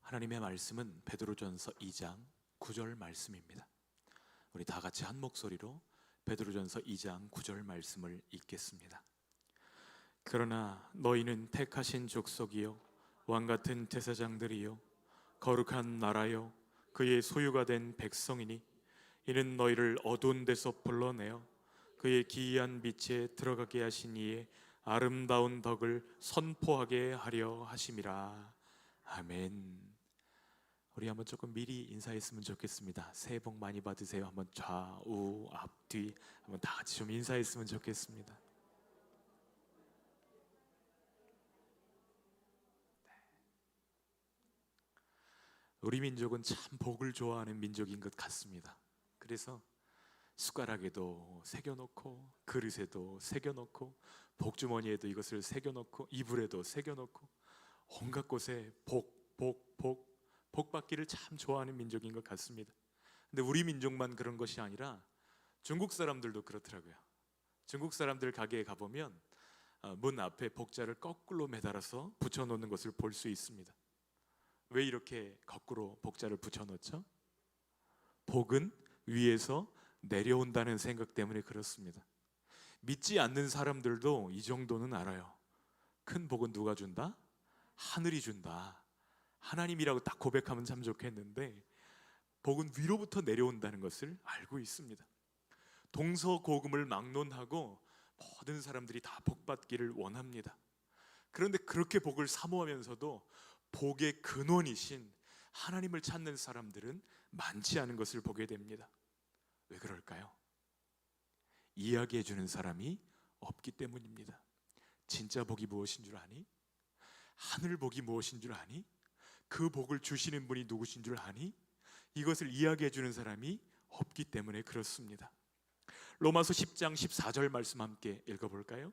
하나님의 말씀은 베드로전서 2장 9절 말씀입니다. 우리 다 같이 한 목소리로 베드로전서 2장 9절 말씀을 읽겠습니다. 그러나 너희는 택하신 족속이요 왕같은 제사장들이요 거룩한 나라요 그의 소유가 된 백성이니 이는 너희를 어두운 데서 불러내어 그의 기이한 빛에 들어가게 하신 이의 아름다운 덕을 선포하게 하려 하심이라. 아멘. 우리 한번 조금 미리 인사했으면 좋겠습니다. 새해 복 많이 받으세요. 한번 좌우 앞뒤 한번 다 같이 좀 인사했으면 좋겠습니다. 우리 민족은 참 복을 좋아하는 민족인 것 같습니다. 그래서 숟가락에도 새겨놓고 그릇에도 새겨놓고 복주머니에도 이것을 새겨놓고 이불에도 새겨놓고 온갖 곳에 복 받기를 참 좋아하는 민족인 것 같습니다. 근데 우리 민족만 그런 것이 아니라 중국 사람들도 그렇더라고요. 중국 사람들 가게에 가보면 문 앞에 복자를 거꾸로 매달아서 붙여놓는 것을 볼 수 있습니다. 왜 이렇게 거꾸로 복자를 붙여놓죠? 복은 위에서 내려온다는 생각 때문에 그렇습니다. 믿지 않는 사람들도 이 정도는 알아요. 큰 복은 누가 준다? 하늘이 준다. 하나님이라고 딱 고백하면 참 좋겠는데 복은 위로부터 내려온다는 것을 알고 있습니다. 동서고금을 막론하고 모든 사람들이 다 복받기를 원합니다. 그런데 그렇게 복을 사모하면서도 복의 근원이신 하나님을 찾는 사람들은 많지 않은 것을 보게 됩니다. 왜 그럴까요? 이야기해 주는 사람이 없기 때문입니다. 진짜 복이 무엇인 줄 아니? 하늘 복이 무엇인 줄 아니? 그 복을 주시는 분이 누구신 줄 아니? 이것을 이야기해 주는 사람이 없기 때문에 그렇습니다. 로마서 10장 14절 말씀 함께 읽어볼까요?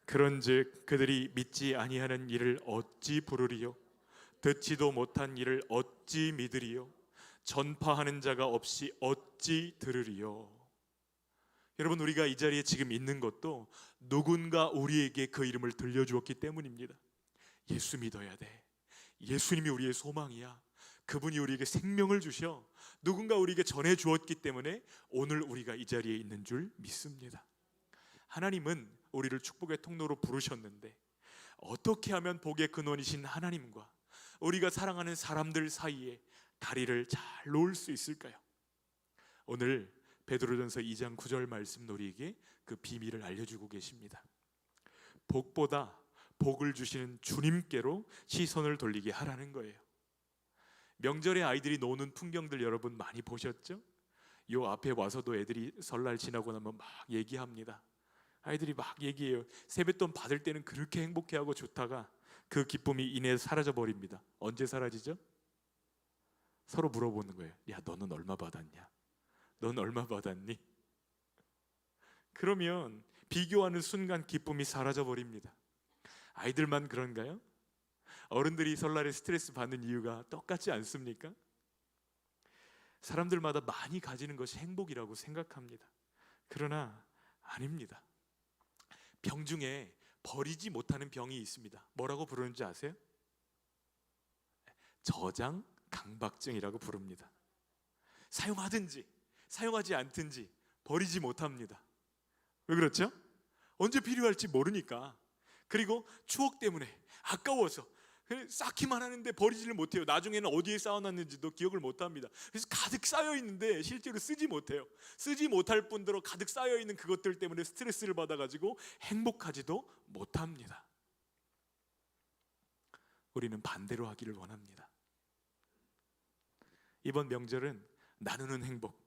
그런즉 그들이 믿지 아니하는 일을 어찌 부르리요? 듣지도 못한 일을 어찌 믿으리요? 전파하는 자가 없이 어찌 들으리요? 여러분, 우리가 이 자리에 지금 있는 것도 누군가 우리에게 그 이름을 들려주었기 때문입니다. 예수 믿어야 돼. 예수님이 우리의 소망이야. 그분이 우리에게 생명을 주셔. 누군가 우리에게 전해주었기 때문에 오늘 우리가 이 자리에 있는 줄 믿습니다. 하나님은 우리를 축복의 통로로 부르셨는데 어떻게 하면 복의 근원이신 하나님과 우리가 사랑하는 사람들 사이에 다리를 잘 놓을 수 있을까요? 오늘 베드로전서 2장 9절 말씀 우리에게 그 비밀을 알려주고 계십니다. 복보다 복을 주시는 주님께로 시선을 돌리게 하라는 거예요. 명절에 아이들이 노는 풍경들 여러분 많이 보셨죠? 요 앞에 와서도 애들이 설날 지나고 나면 막 얘기합니다. 아이들이 막 얘기해요. 세뱃돈 받을 때는 그렇게 행복해하고 좋다가 그 기쁨이 이내 사라져 버립니다. 언제 사라지죠? 서로 물어보는 거예요. 야, 너는 얼마 받았냐? 넌 얼마 받았니? 그러면 비교하는 순간 기쁨이 사라져 버립니다. 아이들만 그런가요? 어른들이 설날에 스트레스 받는 이유가 똑같지 않습니까? 사람들마다 많이 가지는 것이 행복이라고 생각합니다. 그러나 아닙니다. 병 중에 버리지 못하는 병이 있습니다. 뭐라고 부르는지 아세요? 저장 강박증이라고 부릅니다. 사용하든지 사용하지 않든지 버리지 못합니다. 왜 그렇죠? 언제 필요할지 모르니까. 그리고 추억 때문에 아까워서 쌓기만 하는데 버리지를 못해요. 나중에는 어디에 쌓아놨는지도 기억을 못합니다. 그래서 가득 쌓여있는데 실제로 쓰지 못해요. 쓰지 못할 뿐더러 가득 쌓여있는 그것들 때문에 스트레스를 받아가지고 행복하지도 못합니다. 우리는 반대로 하기를 원합니다. 이번 명절은 나누는 행복,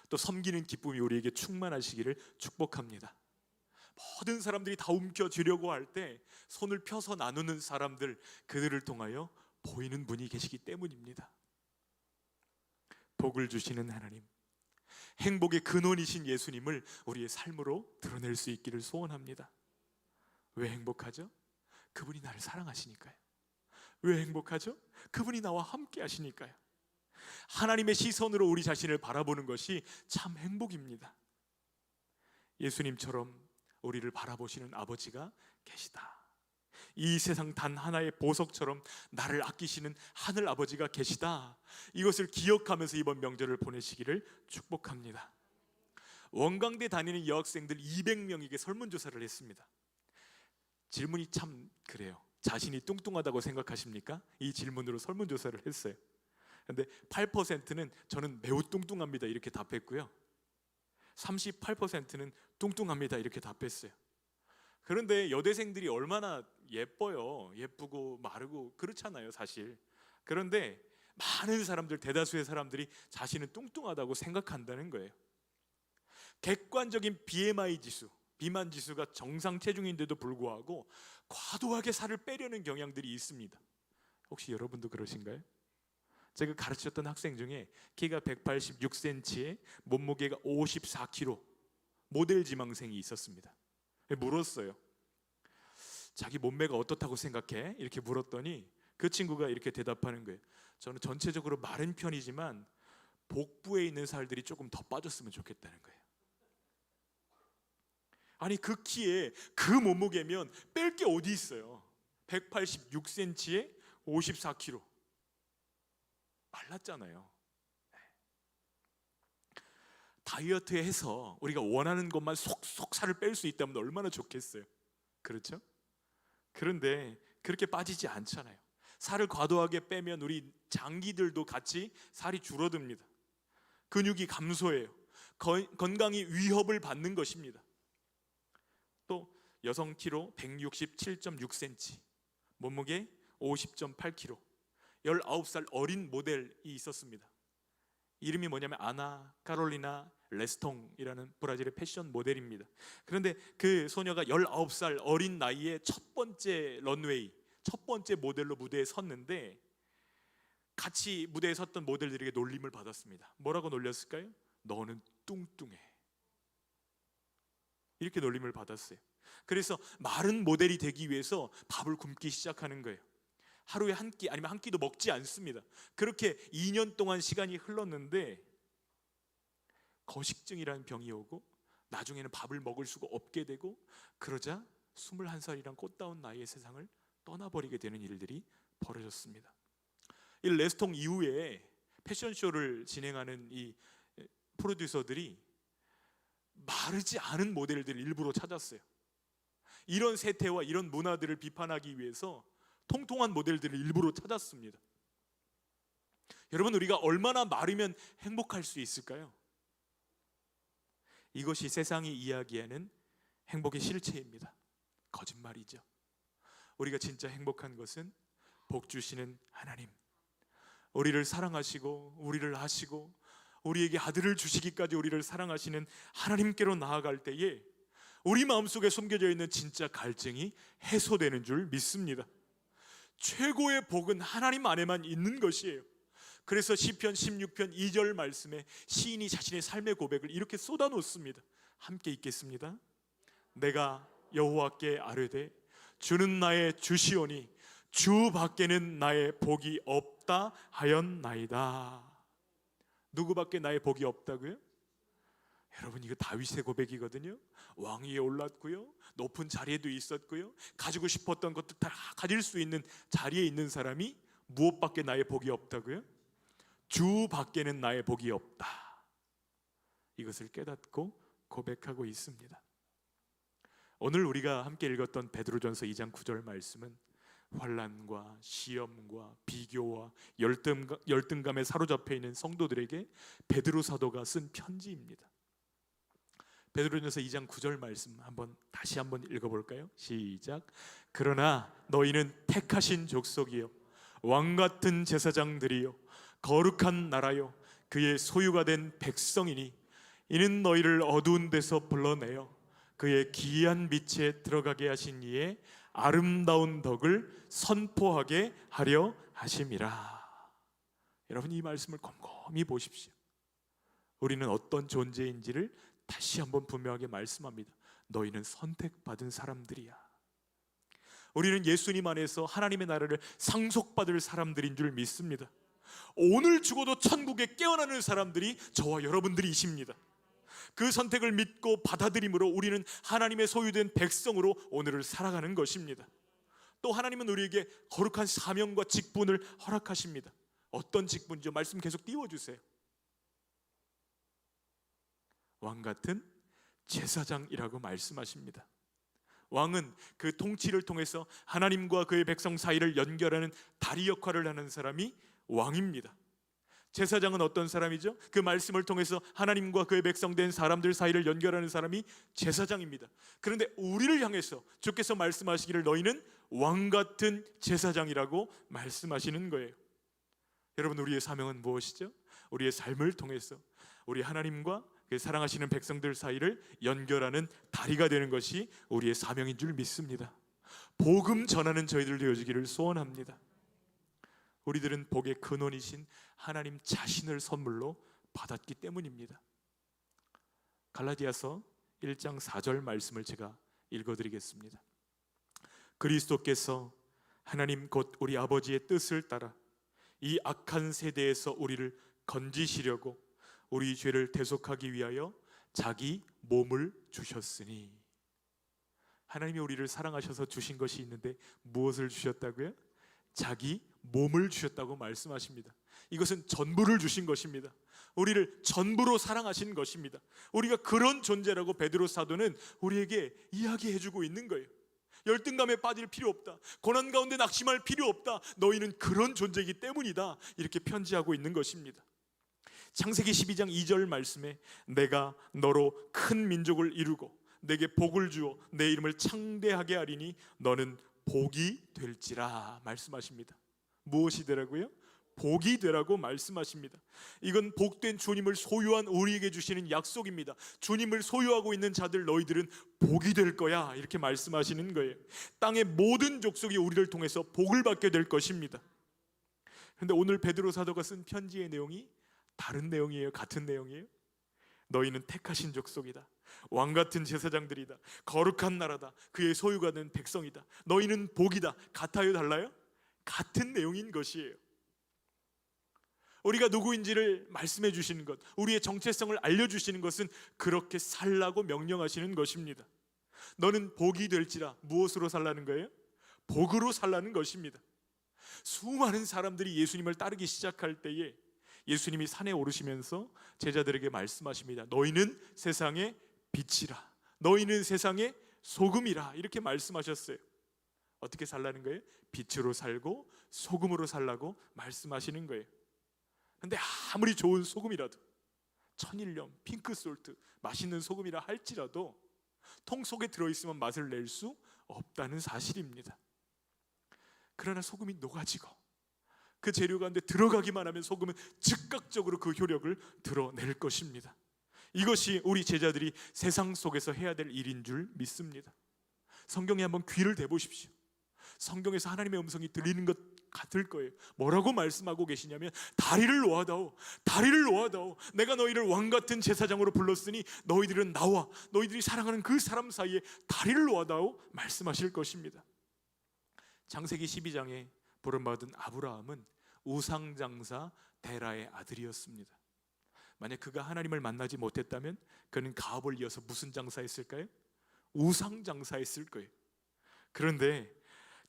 또 섬기는 기쁨이 우리에게 충만하시기를 축복합니다. 모든 사람들이 다 움켜쥐려고 할 때 손을 펴서 나누는 사람들, 그들을 통하여 보이는 분이 계시기 때문입니다. 복을 주시는 하나님, 행복의 근원이신 예수님을 우리의 삶으로 드러낼 수 있기를 소원합니다. 왜 행복하죠? 그분이 나를 사랑하시니까요. 왜 행복하죠? 그분이 나와 함께 하시니까요. 하나님의 시선으로 우리 자신을 바라보는 것이 참 행복입니다. 예수님처럼 우리를 바라보시는 아버지가 계시다. 이 세상 단 하나의 보석처럼 나를 아끼시는 하늘 아버지가 계시다. 이것을 기억하면서 이번 명절을 보내시기를 축복합니다. 원광대 다니는 여학생들 200명에게 설문조사를 했습니다. 질문이 참 그래요. 자신이 뚱뚱하다고 생각하십니까? 이 질문으로 설문조사를 했어요. 근데 8%는 저는 매우 뚱뚱합니다 이렇게 답했고요, 38%는 뚱뚱합니다 이렇게 답했어요. 그런데 여대생들이 얼마나 예뻐요. 예쁘고 마르고 그렇잖아요 사실. 그런데 많은 사람들, 대다수의 사람들이 자신은 뚱뚱하다고 생각한다는 거예요. 객관적인 BMI 지수, 비만 지수가 정상 체중인데도 불구하고 과도하게 살을 빼려는 경향들이 있습니다. 혹시 여러분도 그러신가요? 제가 가르쳤던 학생 중에 키가 186cm에 몸무게가 54kg 모델 지망생이 있었습니다. 물었어요. 자기 몸매가 어떻다고 생각해? 이렇게 물었더니 그 친구가 이렇게 대답하는 거예요. 저는 전체적으로 마른 편이지만 복부에 있는 살들이 조금 더 빠졌으면 좋겠다는 거예요. 아니 그 키에 그 몸무게면 뺄 게 어디 있어요. 186cm에 54kg 말랐잖아요. 다이어트 해서 우리가 원하는 것만 속속 살을 뺄 수 있다면 얼마나 좋겠어요. 그렇죠? 그런데 그렇게 빠지지 않잖아요. 살을 과도하게 빼면 우리 장기들도 같이 살이 줄어듭니다. 근육이 감소해요. 건강이 위협을 받는 것입니다. 또 여성 키로 167.6cm, 몸무게 50.8kg, 19살 어린 모델이 있었습니다. 이름이 뭐냐면 아나 카롤리나 레스통이라는 브라질의 패션 모델입니다. 그런데 그 소녀가 19살 어린 나이에 첫 번째 런웨이, 첫 번째 모델로 무대에 섰는데 같이 무대에 섰던 모델들에게 놀림을 받았습니다. 뭐라고 놀렸을까요? 너는 뚱뚱해, 이렇게 놀림을 받았어요. 그래서 마른 모델이 되기 위해서 밥을 굶기 시작하는 거예요. 하루에 한 끼 아니면 한 끼도 먹지 않습니다. 그렇게 2년 동안 시간이 흘렀는데 거식증이라는 병이 오고 나중에는 밥을 먹을 수가 없게 되고, 그러자 21살이란 꽃다운 나이의 세상을 떠나버리게 되는 일들이 벌어졌습니다. 이 레스통 이후에 패션쇼를 진행하는 이 프로듀서들이 마르지 않은 모델들을 일부러 찾았어요. 이런 세태와 이런 문화들을 비판하기 위해서 통통한 모델들을 일부러 찾았습니다. 여러분, 우리가 얼마나 마르면 행복할 수 있을까요? 이것이 세상이 이야기하는 행복의 실체입니다. 거짓말이죠. 우리가 진짜 행복한 것은 복 주시는 하나님, 우리를 사랑하시고 우리를 아시고 우리에게 아들을 주시기까지 우리를 사랑하시는 하나님께로 나아갈 때에 우리 마음속에 숨겨져 있는 진짜 갈증이 해소되는 줄 믿습니다. 최고의 복은 하나님 안에만 있는 것이에요. 그래서 시편 16편 2절 말씀에 시인이 자신의 삶의 고백을 이렇게 쏟아놓습니다. 함께 읽겠습니다. 내가 여호와께 아뢰되 주는 나의 주시오니 주 밖에는 나의 복이 없다 하였나이다. 누구밖에 나의 복이 없다고요? 여러분, 이거 다윗의 고백이거든요. 왕위에 올랐고요, 높은 자리에도 있었고요, 가지고 싶었던 것도 다 가질 수 있는 자리에 있는 사람이 무엇밖에 나의 복이 없다고요? 주 밖에는 나의 복이 없다. 이것을 깨닫고 고백하고 있습니다. 오늘 우리가 함께 읽었던 베드로전서 2장 9절 말씀은 환난과 시험과 비교와 열등감에 사로잡혀 있는 성도들에게 베드로 사도가 쓴 편지입니다. 베드로전서 2장 9절 말씀 다시 한번 읽어볼까요? 시작. 그러나 너희는 택하신 족속이요 왕같은 제사장들이요 거룩한 나라요 그의 소유가 된 백성이니 이는 너희를 어두운 데서 불러내어 그의 기이한 빛에 들어가게 하신 이의 아름다운 덕을 선포하게 하려 하심이라. 여러분, 이 말씀을 곰곰이 보십시오. 우리는 어떤 존재인지를 다시 한번 분명하게 말씀합니다. 너희는 선택받은 사람들이야. 우리는 예수님 안에서 하나님의 나라를 상속받을 사람들인 줄 믿습니다. 오늘 죽어도 천국에 깨어나는 사람들이 저와 여러분들이십니다. 그 선택을 믿고 받아들임으로 우리는 하나님의 소유된 백성으로 오늘을 살아가는 것입니다. 또 하나님은 우리에게 거룩한 사명과 직분을 허락하십니다. 어떤 직분이죠? 말씀 계속 띄워주세요. 왕같은 제사장이라고 말씀하십니다. 왕은 그 통치를 통해서 하나님과 그의 백성 사이를 연결하는 다리 역할을 하는 사람이 왕입니다. 제사장은 어떤 사람이죠? 그 말씀을 통해서 하나님과 그의 백성 된 사람들 사이를 연결하는 사람이 제사장입니다. 그런데 우리를 향해서 주께서 말씀하시기를 너희는 왕같은 제사장이라고 말씀하시는 거예요. 여러분, 우리의 사명은 무엇이죠? 우리의 삶을 통해서 우리 하나님과 그 사랑하시는 백성들 사이를 연결하는 다리가 되는 것이 우리의 사명인 줄 믿습니다. 복음 전하는 저희들 되어지기를 소원합니다. 우리들은 복의 근원이신 하나님 자신을 선물로 받았기 때문입니다. 갈라디아서 1장 4절 말씀을 제가 읽어드리겠습니다. 그리스도께서 하나님 곧 우리 아버지의 뜻을 따라 이 악한 세대에서 우리를 건지시려고 우리 죄를 대속하기 위하여 자기 몸을 주셨으니. 하나님이 우리를 사랑하셔서 주신 것이 있는데 무엇을 주셨다고요? 자기 몸을 주셨다고 말씀하십니다. 이것은 전부를 주신 것입니다. 우리를 전부로 사랑하신 것입니다. 우리가 그런 존재라고 베드로 사도는 우리에게 이야기해주고 있는 거예요. 열등감에 빠질 필요 없다. 고난 가운데 낙심할 필요 없다. 너희는 그런 존재이기 때문이다. 이렇게 편지하고 있는 것입니다. 창세기 12장 2절 말씀에 내가 너로 큰 민족을 이루고 내게 복을 주어 내 이름을 창대하게 하리니 너는 복이 될지라 말씀하십니다. 무엇이 되라고요? 복이 되라고 말씀하십니다. 이건 복된 주님을 소유한 우리에게 주시는 약속입니다. 주님을 소유하고 있는 자들 너희들은 복이 될 거야 이렇게 말씀하시는 거예요. 땅의 모든 족속이 우리를 통해서 복을 받게 될 것입니다. 그런데 오늘 베드로 사도가 쓴 편지의 내용이 다른 내용이에요? 같은 내용이에요? 너희는 택하신 족속이다. 왕같은 제사장들이다. 거룩한 나라다. 그의 소유가 된 백성이다. 너희는 복이다. 같아요? 달라요? 같은 내용인 것이에요. 우리가 누구인지를 말씀해 주시는 것, 우리의 정체성을 알려주시는 것은 그렇게 살라고 명령하시는 것입니다. 너는 복이 될지라. 무엇으로 살라는 거예요? 복으로 살라는 것입니다. 수많은 사람들이 예수님을 따르기 시작할 때에 예수님이 산에 오르시면서 제자들에게 말씀하십니다. 너희는 세상의 빛이라. 너희는 세상의 소금이라. 이렇게 말씀하셨어요. 어떻게 살라는 거예요? 빛으로 살고 소금으로 살라고 말씀하시는 거예요. 근데 아무리 좋은 소금이라도, 천일염, 핑크솔트, 맛있는 소금이라 할지라도 통 속에 들어있으면 맛을 낼 수 없다는 사실입니다. 그러나 소금이 녹아지고 그 재료 가운데 들어가기만 하면 소금은 즉각적으로 그 효력을 드러낼 것입니다. 이것이 우리 제자들이 세상 속에서 해야 될 일인 줄 믿습니다. 성경에 한번 귀를 대보십시오. 성경에서 하나님의 음성이 들리는 것 같을 거예요. 뭐라고 말씀하고 계시냐면 다리를 놓아다오, 다리를 놓아다오. 내가 너희를 왕같은 제사장으로 불렀으니 너희들은 나와 너희들이 사랑하는 그 사람 사이에 다리를 놓아다오 말씀하실 것입니다. 창세기 12장에 부름받은 아브라함은 우상장사 데라의 아들이었습니다. 만약 그가 하나님을 만나지 못했다면 그는 가업을 이어서 무슨 장사했을까요? 우상장사했을 거예요. 그런데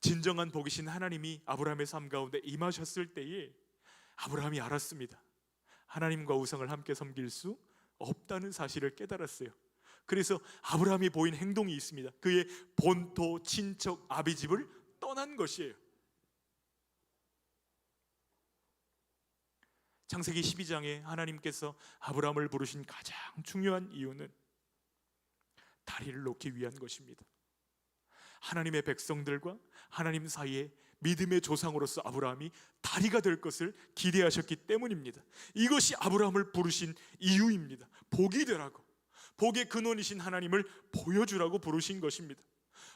진정한 복이신 하나님이 아브라함의 삶 가운데 임하셨을 때에 아브라함이 알았습니다. 하나님과 우상을 함께 섬길 수 없다는 사실을 깨달았어요. 그래서 아브라함이 보인 행동이 있습니다. 그의 본토, 친척, 아비집을 떠난 것이에요. 창세기 12장에 하나님께서 아브라함을 부르신 가장 중요한 이유는 다리를 놓기 위한 것입니다. 하나님의 백성들과 하나님 사이에 믿음의 조상으로서 아브라함이 다리가 될 것을 기대하셨기 때문입니다. 이것이 아브라함을 부르신 이유입니다. 복이 되라고, 복의 근원이신 하나님을 보여주라고 부르신 것입니다.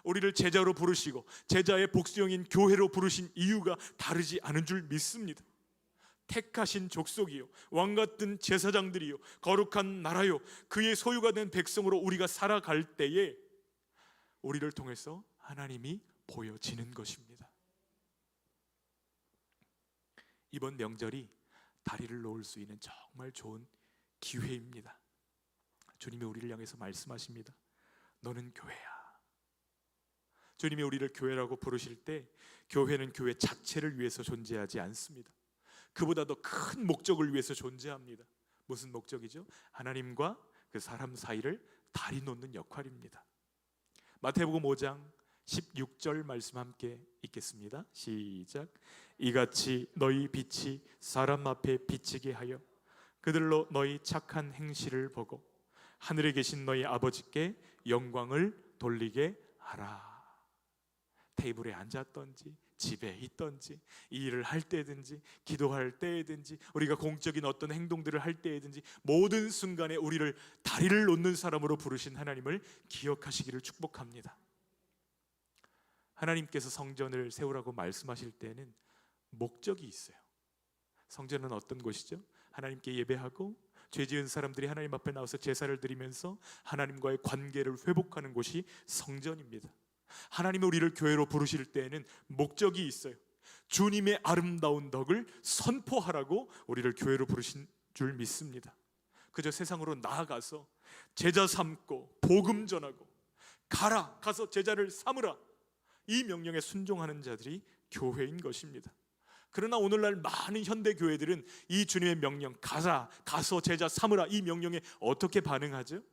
우리를 제자로 부르시고 제자의 복수형인 교회로 부르신 이유가 다르지 않은 줄 믿습니다. 택하신 족속이요, 왕같은 제사장들이요, 거룩한 나라요, 그의 소유가 된 백성으로 우리가 살아갈 때에 우리를 통해서 하나님이 보여지는 것입니다. 이번 명절이 다리를 놓을 수 있는 정말 좋은 기회입니다. 주님이 우리를 향해서 말씀하십니다. 너는 교회야. 주님이 우리를 교회라고 부르실 때 교회는 교회 자체를 위해서 존재하지 않습니다. 그보다 더 큰 목적을 위해서 존재합니다. 무슨 목적이죠? 하나님과 그 사람 사이를 다리 놓는 역할입니다. 마태복음 5장 16절 말씀 함께 읽겠습니다. 시작. 이같이 너희 빛이 사람 앞에 비치게 하여 그들로 너희 착한 행실을 보고 하늘에 계신 너희 아버지께 영광을 돌리게 하라. 테이블에 앉았던지 집에 있던지 일을 할 때든지 기도할 때든지 우리가 공적인 어떤 행동들을 할 때든지 모든 순간에 우리를 다리를 놓는 사람으로 부르신 하나님을 기억하시기를 축복합니다. 하나님께서 성전을 세우라고 말씀하실 때는 목적이 있어요. 성전은 어떤 곳이죠? 하나님께 예배하고 죄 지은 사람들이 하나님 앞에 나와서 제사를 드리면서 하나님과의 관계를 회복하는 곳이 성전입니다. 하나님이 우리를 교회로 부르실 때에는 목적이 있어요. 주님의 아름다운 덕을 선포하라고 우리를 교회로 부르신 줄 믿습니다. 그저 세상으로 나아가서 제자 삼고 복음 전하고 가라, 가서 제자를 삼으라, 이 명령에 순종하는 자들이 교회인 것입니다. 그러나 오늘날 많은 현대 교회들은 이 주님의 명령, 가라, 가서 제자 삼으라, 이 명령에 어떻게 반응하죠?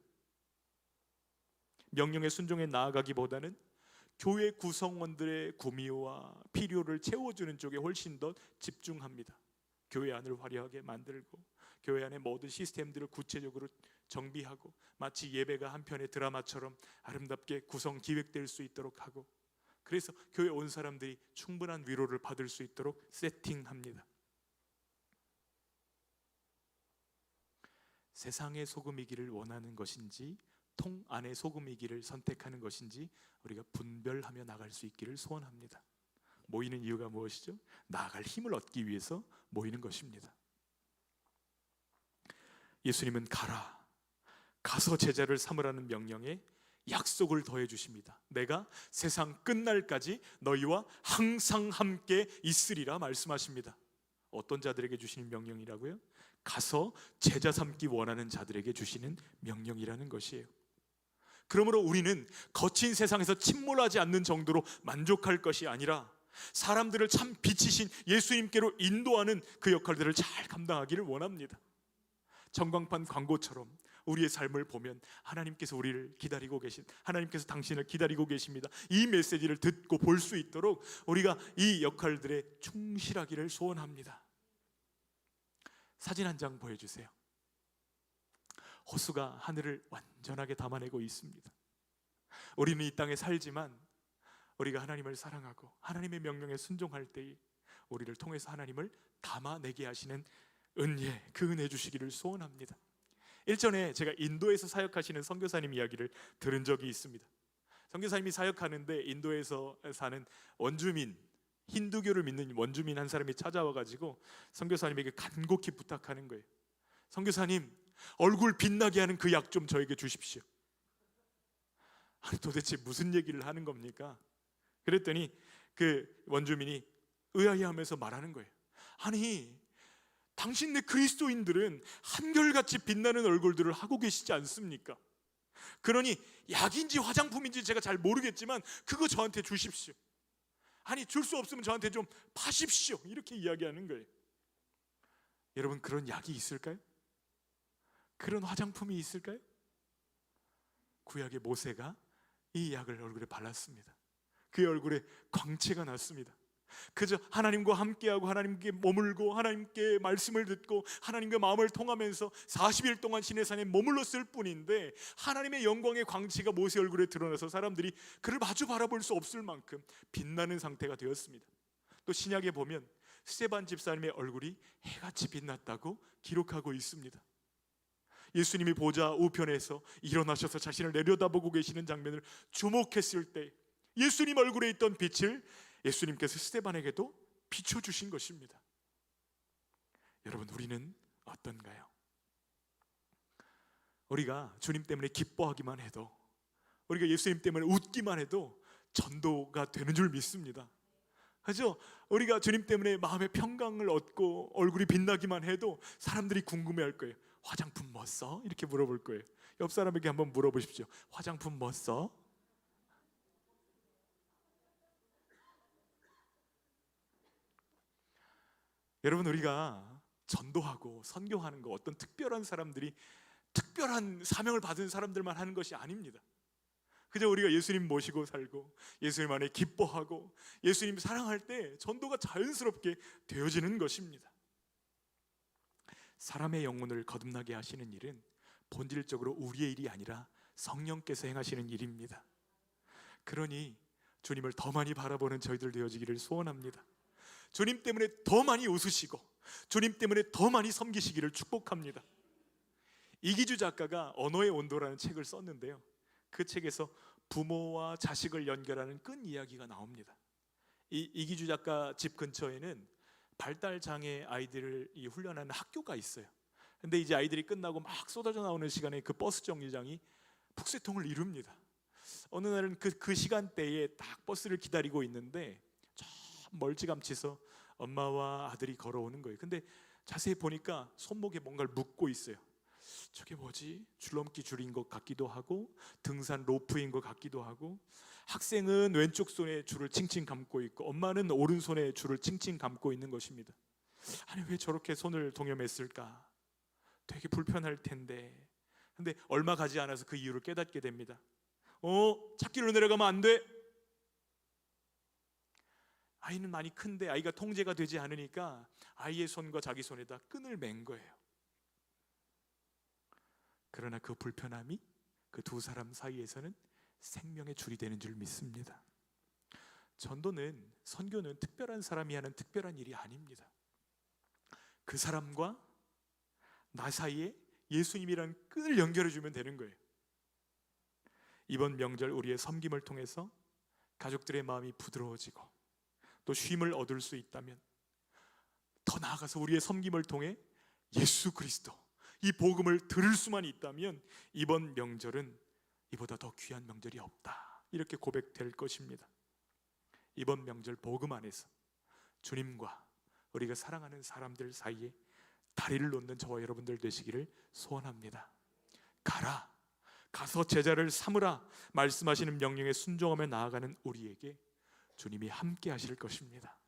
명령에 순종해 나아가기보다는 교회 구성원들의 구미와 필요를 채워주는 쪽에 훨씬 더 집중합니다. 교회 안을 화려하게 만들고 교회 안의 모든 시스템들을 구체적으로 정비하고 마치 예배가 한 편의 드라마처럼 아름답게 구성 기획될 수 있도록 하고, 그래서 교회 온 사람들이 충분한 위로를 받을 수 있도록 세팅합니다. 세상의 소금이기를 원하는 것인지 통 안의 소금이기를 선택하는 것인지 우리가 분별하며 나갈 수 있기를 소원합니다. 모이는 이유가 무엇이죠? 나아갈 힘을 얻기 위해서 모이는 것입니다. 예수님은 가라, 가서 제자를 삼으라는 명령에 약속을 더해 주십니다. 내가 세상 끝날까지 너희와 항상 함께 있으리라 말씀하십니다. 어떤 자들에게 주시는 명령이라고요? 가서 제자 삼기 원하는 자들에게 주시는 명령이라는 것이에요. 그러므로 우리는 거친 세상에서 침몰하지 않는 정도로 만족할 것이 아니라 사람들을 참 빛이신 예수님께로 인도하는 그 역할들을 잘 감당하기를 원합니다. 전광판 광고처럼 우리의 삶을 보면 하나님께서 우리를 기다리고 계신, 하나님께서 당신을 기다리고 계십니다, 이 메시지를 듣고 볼 수 있도록 우리가 이 역할들에 충실하기를 소원합니다. 사진 한 장 보여주세요. 호수가 하늘을 완전하게 담아내고 있습니다. 우리는 이 땅에 살지만 우리가 하나님을 사랑하고 하나님의 명령에 순종할 때에 우리를 통해서 하나님을 담아내게 하시는 은혜, 그 은혜 주시기를 소원합니다. 일전에 제가 인도에서 사역하시는 선교사님 이야기를 들은 적이 있습니다. 선교사님이 사역하는데 인도에서 사는 원주민, 힌두교를 믿는 원주민 한 사람이 찾아와가지고 선교사님에게 간곡히 부탁하는 거예요. 선교사님, 얼굴 빛나게 하는 그 약 좀 저에게 주십시오. 아니, 도대체 무슨 얘기를 하는 겁니까? 그랬더니 그 원주민이 의아해하면서 말하는 거예요. 아니, 당신네 그리스도인들은 한결같이 빛나는 얼굴들을 하고 계시지 않습니까? 그러니 약인지 화장품인지 제가 잘 모르겠지만 그거 저한테 주십시오. 아니, 줄 수 없으면 저한테 좀 파십시오. 이렇게 이야기하는 거예요. 여러분, 그런 약이 있을까요? 그런 화장품이 있을까요? 구약의 모세가 이 약을 얼굴에 발랐습니다. 그의 얼굴에 광채가 났습니다. 그저 하나님과 함께하고 하나님께 머물고 하나님께 말씀을 듣고 하나님과 마음을 통하면서 40일 동안 시내산에 머물렀을 뿐인데 하나님의 영광의 광채가 모세 얼굴에 드러나서 사람들이 그를 마주 바라볼 수 없을 만큼 빛나는 상태가 되었습니다. 또 신약에 보면 스데반 집사님의 얼굴이 해같이 빛났다고 기록하고 있습니다. 예수님이 보좌 우편에서 일어나셔서 자신을 내려다보고 계시는 장면을 주목했을 때 예수님 얼굴에 있던 빛을 예수님께서 스데반에게도 비춰주신 것입니다. 여러분, 우리는 어떤가요? 우리가 주님 때문에 기뻐하기만 해도, 우리가 예수님 때문에 웃기만 해도 전도가 되는 줄 믿습니다. 그죠? 우리가 주님 때문에 마음의 평강을 얻고 얼굴이 빛나기만 해도 사람들이 궁금해할 거예요. 화장품 뭐 써? 이렇게 물어볼 거예요. 옆 사람에게 한번 물어보십시오. 화장품 뭐 써? 여러분, 우리가 전도하고 선교하는 거 어떤 특별한 사람들이 특별한 사명을 받은 사람들만 하는 것이 아닙니다. 그저 우리가 예수님 모시고 살고 예수님 안에 기뻐하고 예수님 사랑할 때 전도가 자연스럽게 되어지는 것입니다. 사람의 영혼을 거듭나게 하시는 일은 본질적으로 우리의 일이 아니라 성령께서 행하시는 일입니다. 그러니 주님을 더 많이 바라보는 저희들 되어지기를 소원합니다. 주님 때문에 더 많이 웃으시고 주님 때문에 더 많이 섬기시기를 축복합니다. 이기주 작가가 언어의 온도라는 책을 썼는데요, 그 책에서 부모와 자식을 연결하는 끈 이야기가 나옵니다. 이기주 작가 집 근처에는 발달장애 아이들을 훈련하는 학교가 있어요. 근데 이제 아이들이 끝나고 막 쏟아져 나오는 시간에 그 버스 정류장이 북새통을 이룹니다. 어느 날은 그 시간대에 딱 버스를 기다리고 있는데 저 멀찌감치서 엄마와 아들이 걸어오는 거예요. 근데 자세히 보니까 손목에 뭔가를 묶고 있어요. 저게 뭐지? 줄넘기 줄인 것 같기도 하고 등산 로프인 것 같기도 하고, 학생은 왼쪽 손에 줄을 칭칭 감고 있고 엄마는 오른손에 줄을 칭칭 감고 있는 것입니다. 아니, 왜 저렇게 손을 동여맸을까? 되게 불편할 텐데. 근데 얼마 가지 않아서 그 이유를 깨닫게 됩니다. 찻길로 내려가면 안 돼. 아이는 많이 큰데 아이가 통제가 되지 않으니까 아이의 손과 자기 손에다 끈을 맨 거예요. 그러나 그 불편함이 그 두 사람 사이에서는 생명의 줄이 되는 줄 믿습니다. 전도는, 선교는 특별한 사람이 하는 특별한 일이 아닙니다. 그 사람과 나 사이에 예수님이란 끈을 연결해 주면 되는 거예요. 이번 명절 우리의 섬김을 통해서 가족들의 마음이 부드러워지고 또 쉼을 얻을 수 있다면, 더 나아가서 우리의 섬김을 통해 예수 그리스도, 이 복음을 들을 수만 있다면 이번 명절은 이보다 더 귀한 명절이 없다, 이렇게 고백될 것입니다. 이번 명절 복음 안에서 주님과 우리가 사랑하는 사람들 사이에 다리를 놓는 저와 여러분들 되시기를 소원합니다. 가서 제자를 삼으라 말씀하시는 명령에 순종하며 나아가는 우리에게 주님이 함께 하실 것입니다.